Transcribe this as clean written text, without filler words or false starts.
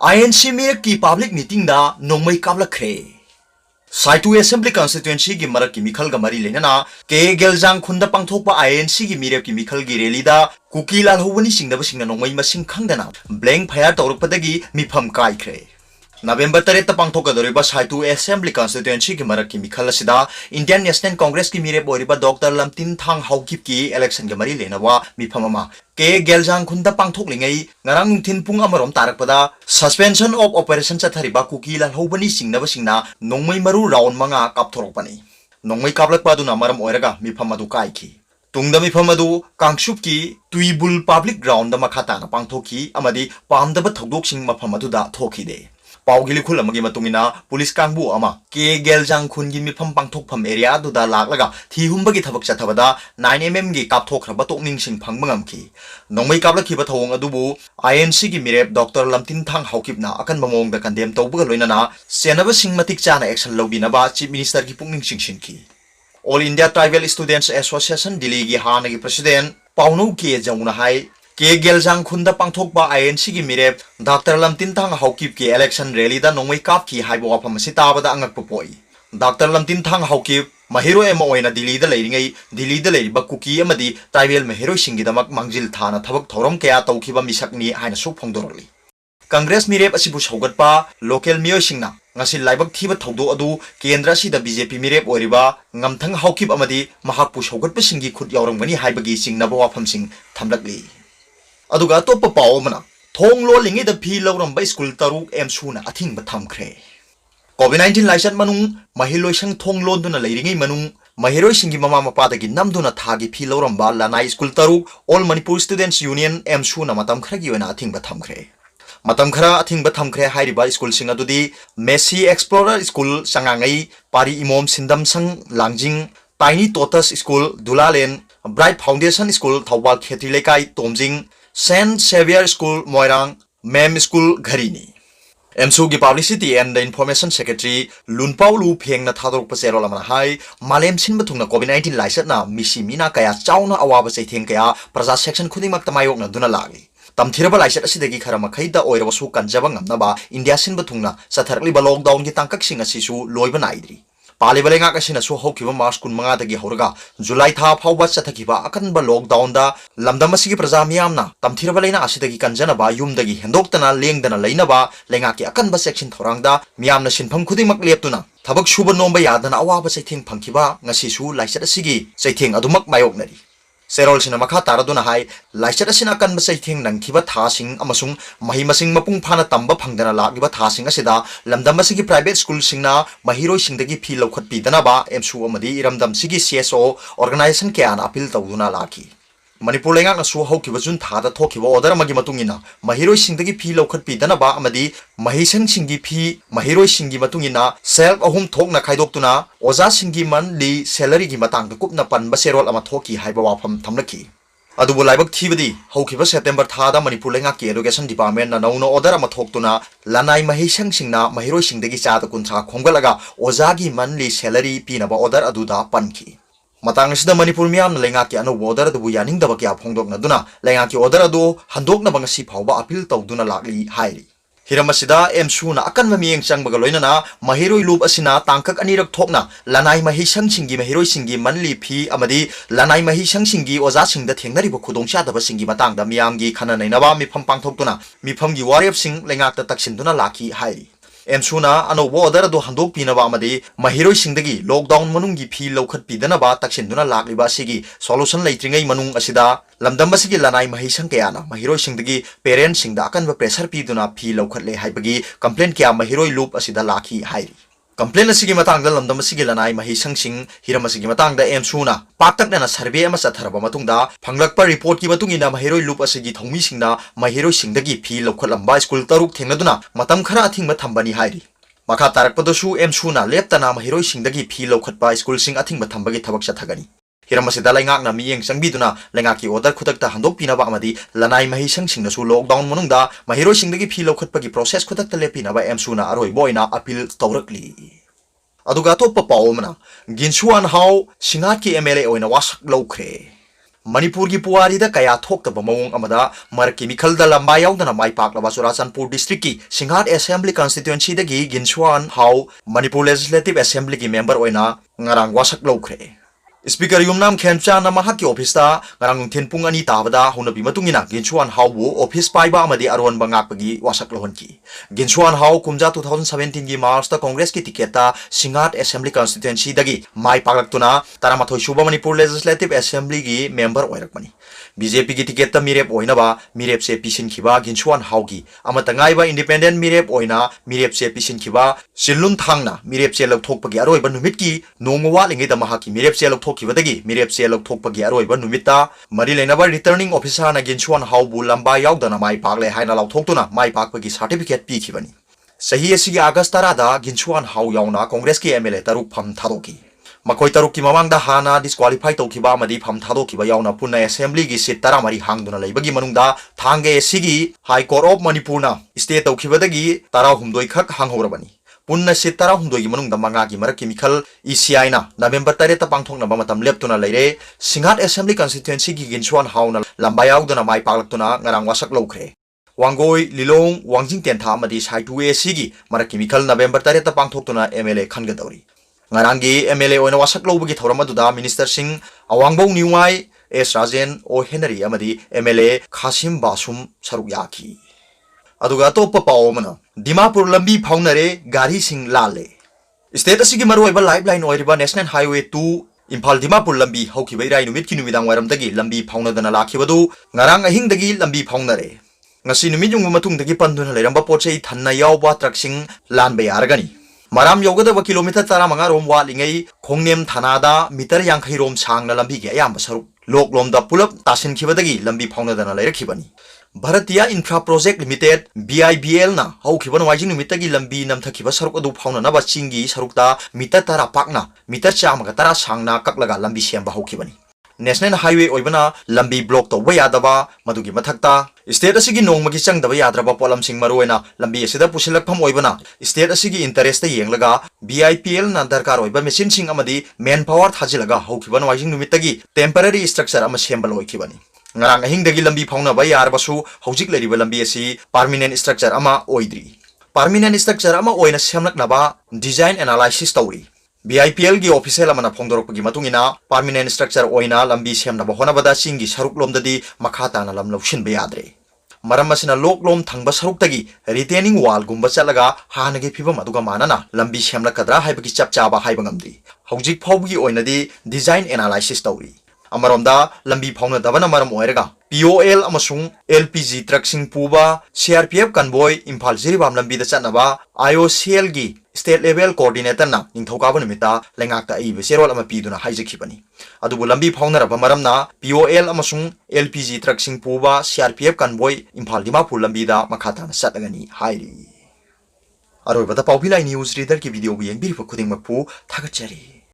INC Mirek ki public meeting da nongmei kaplakre. Saitu Assembly Constituency ki marak ki mikhal ga mari lenana ke geljang khunda pangthokpa INC ki mirek ki mikhal gi rally da kuki lal hobani singdaba singna nongmei masing khangdana blank fire tawrukpadagi mifam kaikhre. November 3 ta pangthokadoriba Saitu Assembly Constituency ki marak ki mikhal asida Indian National Congress ki mirep oriba Dr. Lamtin Thang Haukip ki election ga mari lenawa mifam ama ke geljang khunda pangthoklingai ngarang thin pung amarom tarakpada suspension of operation chathariba kuki lal hobani singnaba singna nongmei maru round manga kapthorokpani nongmei kaplakpa duna maram oiraga mifam adu kaikhi tungda mifam adu kangsup ki tuibul public ground da makhata na pangthoki amadi pamdaba thodok sing mafam adu da thokide Paogili khul amagi matungina police kangbu ama ke geljang khun gi mifam pangthokpham area adu da laklaga thi humbagi thabak chathabada 9mm gi kapthokhraba tokning sing phangmangamki nongmei kaplakhiba thawong adubu INC gi mirep Dr. Lamtin Thang Haukipna akan mamong da condemn tawbuga loinana senaba sing matik chana action lobinaba chief minister gi pungning singsinki All India Tribal Students Association Delhi gi hanagi president Pauno ke jamuna hai ke geljang khunda pangthokpa INC gi mirep Dr. Lamtin Thang Haukip ki election rally da nongmei kap ki haibo wafam sitabada angakpo poi Dr. Lamtin Thang Haukip mahiro ema oina Delhi da leiringai Delhi da leiriba kuki amadi tribal mahiro singi damak mangjil thana thabak thorom kya tawkhiba misakni haina suk phongdorli Congress mirep asibu saugatpa local miyoi singna ngasi laibak thiba thawdo adu kendra sida BJP mirep oriba ngamthang Haukip amadi mahakpu saugatpa singi khut yaurangmani haibagi singnaba wafam sing thamlakli aduga topa paomana thonglo lingi da phi lawramba school taruk emsuna athingba thamkhre COVID-19 laisat manung mahiloi sang thonglo duna leiringai manung mahiroi singi mama mapa dagi namduna thagi phi lawramba lanai school taruk All Manipur Students Union emsuna matam khragi oina athingba thamkhre matam khara athingba thamkhre hairiba school sing adudi Messi Explorer School sangangai pari imom sindam sang langjing Tiny Totas School Dulalen Bright Foundation School Thawal Khetri Lekai Tomjing Saint Xavier School Moirang Mem School Gharini MSU gi Publicity and the Information Secretary Lunpau Lu Pheng na thadok pasero lamana hai malem sinba thungna COVID-19 laisat na misi mina kaya chauna awaba chaitheng kaya praja section khudingmak tamayok na duna lagi tamthiraba laisat asidagi khara makhai da oiraba su kanjaba ngamnaba India sinba thungna satharli ba lockdown gi tangkak singa sisu loiba naidri Paobilai nga kasina su hokhiba March 15 dagi horaga July tha phawba chathakiba akanba lockdown da lamdam asigi praja miyamna tamthiraba leina asidagi kanjanaba yumdagi hendoktana lengdana leinaba lenga ki akanba section thorangda miyamna sinpham khudingmak leptuna thabak suba nomba yadana awaba chaitheng phangkiba ngasi su laisat asigi chaitheng adumak mayoknari Serol sina makha taraduna hai laisat asina kan ba chaitheng nangkhiba thasing amasung mahi masing mapung phana tamba phangdana lagiba thasing asida lamdam asigi private school singna mahiroi singdagi phi lokhat pidana ba MSU amadi iramdam sigi CSO organization ke an appeal tawduna laki Manipur lenga na su haukiba jun thada thokiba order magi matungina mahiroi singdagi phi lokhat pidana ba amadi mahisang singi phi mahiroi singi matungina self ahum thokna khaidoktuna oja singi monthly salary gi matang da kupna pan ba serol ama thoki haiba wafam thamlaki adubu laibak thibadi haukiba September thada Manipur lenga ki education department na nauno order ama thoktuna lanai mahisang singna mahiroi singdagi cha da kuncha khonggalaga oja gi monthly salary pina ba order aduda panki matang sida Manipur miyam na lenga ki anu order adu yaning daba kya phongdok na duna lenga ki order adu handok na bangasi phawba appeal tawduna lakli hairi hiramasida MSU na akan mamiyeng changbaga loinana mahiroi loop asina tangkak anirak thokna lanai mahisang singi mahiroi singi manli phi amadi lanai mahisang singi oja singda thengnari ba khudongcha daba singi matangda miyamgi khana nainaba mifam pangthoktuna mifamgi warrior sing lenga ta taksinduna laki hairi MSU na ano order adu handok pinaba amadi mahiroi singdagi lockdown manungi phi lokhat pidanaba taksinduna lakliba sigi solution leitringai manung asida lamdam basigi lanai mahisang kayana mahiroi singdagi parents singda akanba pressure piduna phi lokhat le haibagi complaint kya mahiroi loop asida laki hairi complaint asigi matangda lamdam asigi lanai mahisang sing hiram asigi matangda MSU na paktakna survey ama satharaba matungda phanglakpa report ki matungina mahiroi loop asigi thongmi singna mahiroi singdagi phi lokhat lamba school taruk thengnaduna matam khara athingba thambani hairi makha tarakpadasu MSU na leptana mahiroi singdagi phi lokhatpa school sing athingba thambagi thabak chathagani hiramasida laingak na miyeng changbiduna lengaki order khutakta handok pinaba amadi lanai mahisang singna su lockdown manungda mahiroi singdagi phi lokhatpagi process khutakta lepinaba MSU na aroi boina appeal tawrakli aduga topa paomana ginsuan hau singat ki MLA oina wasak lokre Manipur की पुवारी कया थोक्तब मवोंग अमदा मरकी मिखलदा लंबा याउदना माई पाकलबा Churachandpur district की Singhat assembly constituency दगी Ginsuanhau Manipur legislative assembly की member ओइना ngarang wasak lौख्रे speaker Yumnam खेमचाना महाकी ऑफिसता ngarang नुंथिन पुंग अनि ताबदा हुनबी मतुंगिना गिनसुआन हाउ ऑफिस पाइबा अमदी अरोन बंगाकपगी वाsak लोहनकी गिनसुआन हाउ कुमजा 2017 की मार्च ता कांग्रेस की टिकेटा सिंघाट असेंबली कॉन्स्टिट्यूएंसी दगी माई पाकलक्तुना तारामाथोय सुबा मणिपुर लेजिस्लेटिव असेंबली की मेंबर ओइरकमनी बीजेपी की टिकेट मिरेप ओइनबा मिरेप से पिसिनखिबा गिनसुआन हाउगी अमतंगाइबा इंडिपेंडेंट मिरेप ओइना मिरेप से पिसिनखिबा सिल्लुन थांगना मिरेप से लौथोकपगी अरोइबा नुमितकी नोंगवा लिंगेदा महाकी मिरेप से लौथोकखिबदगी मिरेप से लौथोकपगी अरोइबा नुमिता मरि लेनबा रिटर्निंग ऑफिसर ना गिनसुआन हाउबु लंबा याउदना माई पाकले हाइना लौथोकतुना माई पाकपगी सर्टिफिकेट पिखिबनी सही एसिगी अगस्त 13 दा गिनसुआन हाउ याउना कांग्रेस की एमएलए तरुक फम थादोकी मकोई तरुक की ममांग दा हाना डिस्क्वालीफाई तौखिबा मदी फम थादोखिबा याउना पुन्ना असेंबली की सीट 13 हांगदुना लेबगी मनुंगदा थांगे एसिगी हाई कोर्ट ऑफ मणिपुरना स्टे तौखिबदगी 13 खक हांगहौरबनी पुन्ना सीट 13 की मनुंगदा मंगा की मरक की मिखल ईसीआई ना नवेंबर 13 पांगथोकनबा मतम लेप्तुना लेरे सिंघाट असेंबली कॉन्स्टिट्यूएंसी की गिनसुआन हाउना लंबा याउदना माई पाकलक्तुना ngarang wasak लौख्रे वांगोई लिलोंग वांजिंग तेंथा मदी साइटु एसिगी मरक की मिखल नवेंबर 13 पांगथोकतुना एमएलए खनगदौरी ngaranggi MLA oina wasak lobagi thoram aduda minister sing awangbo niwai S Rajen o Henry amadi MLA Khasim Basum saruk yaki aduga topa pawmana Dimapur lambi phaunare gari sing lale state asigi maroiba lifeline oiriba national highway 2 Imphal Dimapur lambi haukibai rai numit ki numidang wairam dagi lambi phaunadana lakhibadu ngarang ahing dagi lambi phaunare ngasi numit yung matung dagi panduna leramba pochei thanna yawba truck sing lanbe yargani Maram yogadaba kilometer 15 rom walingai khongnem thanada meter 50 rom sangna lambi ge ayamba saruk loklomda pulap tasin khibadagi lambi phaunadana lairakibani Bharatiya Infra Project Limited BIBL na haukiban wajing numitagi lambi namthakiba saruk adu phaunana ba chingi sarukta meter 10 pakna meter 100 sangna kaklaga lambi semba haukibani National Highway oibana lambi block to yadaba madugi mathakta state asigi nongmagi changdaba yadraba polam sing maroina lambi asida pusilakpham oibana state asigi interest yenglaga BIPL na darkar oiba machine sing amadi manpower thajilaga haukiban wajing numitagi temporary structure ama sembal oikibani ngarang ahing dagi lambi phauna ba yarbasu hojik leriba lambi asi permanent structure ama oidri permanent structure ama oina semlaknaba design analysis tawri BIPL की official अमना फोंदोरपगी मतुंगिना permanent structure ओइना लंबी सेमनबा होनबदा सिंगी सरुक लोमददी मखाताना lump लौसिनबा याद्रे मरम असिना लोकलोम थंगबा सरुक्तगी retaining वाल गुंबा चलगा हानगे फिबम अदुगा मानना लंबी सेमलकदरा हाइबगी चपचाबा हाइबंगमदी हौजिक फाउबगी ओइनादी design analysis तौरी अमरमदा लंबी फाउना दबना मरम ओइरगा POL अमसुंग LPG ट्रक सिंग पुबा CRPF कन्वॉय इम्फाल जिरिबाम लंबीदा चनबा IOCL की स्टेट लेवल कोऑर्डिनेटर ना निंगथौकाबा नुमिता लेंगाकता इबे सेरोल अमा पीदुना हाइजखिबनी अदुबु लंबी फाउनरबा मरमना POL अमसुंग LPG ट्रक सिंग पुबा CRPF कन्वॉय इम्फाल दिमापुर लंबीदा मखाताना सतगनी हाइरी अरोबदा पाउबिलाई न्यूज रीडर की वीडियो येंबिरिफा खुदिंगमकपु थागतचरी